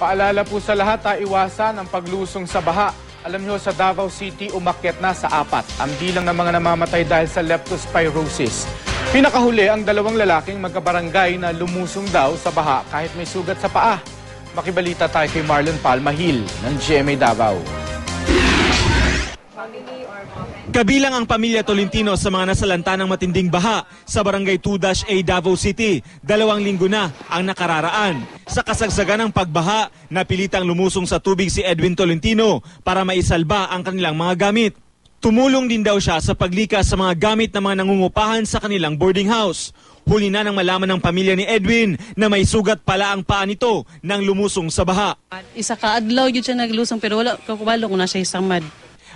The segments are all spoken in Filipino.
Paalala po sa lahat, iwasan ang paglusong sa baha. Alam nyo, sa Davao City, umakyat na sa 4 ang bilang ng mga namamatay dahil sa leptospirosis. Pinakahuli ang 2 lalaking magkabarangay na lumusong daw sa baha kahit may sugat sa paa. Makibalita tayo kay Marlon Palmahil ng GMA Davao. Kabilang ang pamilya Tolentino sa mga nasalanta ng matinding baha sa Barangay 2-A Davao City. 2 linggo na ang nakararaan. Sa kasagsagan ng pagbaha, napilitang lumusong sa tubig si Edwin Tolentino para maisalba ang kanilang mga gamit. Tumulong din daw siya sa paglikas sa mga gamit ng mga nangungupahan sa kanilang boarding house. Huli na nang malaman ng pamilya ni Edwin na may sugat pala ang paa nito nang lumusong sa baha. Isa ka adlaw yun siya naglusong pero wala kakubalo kung na siya isamad.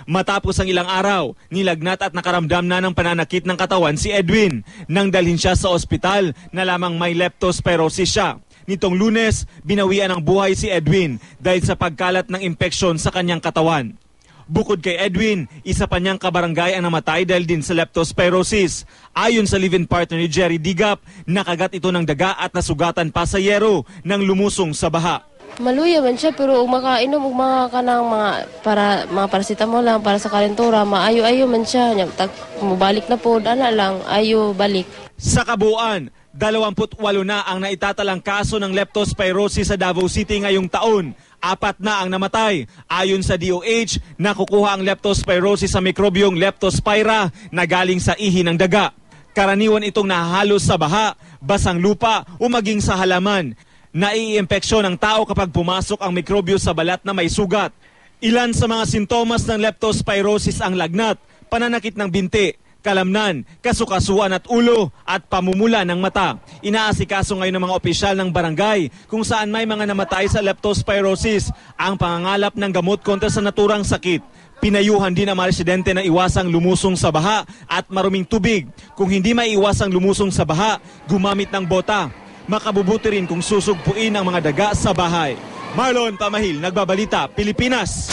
Matapos ang ilang araw, nilagnat at nakaramdam na ng pananakit ng katawan si Edwin. Nang dalhin siya sa ospital, nalamang may leptospirosis siya. Nitong Lunes, binawian ng buhay si Edwin dahil sa pagkalat ng impeksyon sa kanyang katawan. Bukod kay Edwin, isa pa niyang kabarangay ang namatay dahil din sa leptospirosis. Ayon sa live-in partner ni Jerry Digap, nakagat ito ng daga at nasugatan pa sa yero nang lumusong sa baha. Maluya man siya pero makainom og mga kanang mga paracetamol lang para sa kalentura, maayo-ayo man siya. Mubalik na po, ana lang, ayo balik. Sa kabuuan, 28 na ang naitatalang kaso ng leptospirosis sa Davao City ngayong taon. 4 na ang namatay. Ayon sa DOH, nakukuha ang leptospirosis sa mikrobyong Leptospira na galing sa ihi ng daga. Karaniwan itong nahahalos sa baha, basang lupa o maging sa halaman. Naiimpeksyon ng tao kapag pumasok ang mikrobyo sa balat na may sugat. Ilan sa mga sintomas ng leptospirosis ang lagnat, pananakit ng binti, kalamnan, kasukasuan at ulo at pamumula ng mata. Inaasikaso ngayon ng mga opisyal ng barangay kung saan may mga namatay sa leptospirosis ang pangangalap ng gamot kontra sa naturang sakit. Pinayuhan din ang mga residente na iwasang lumusong sa baha at maruming tubig. Kung hindi maiiwasang lumusong sa baha, gumamit ng bota. Makabubuti rin kung susugpuin ang mga daga sa bahay. Marlon Pamahil, Nagbabalita, Pilipinas.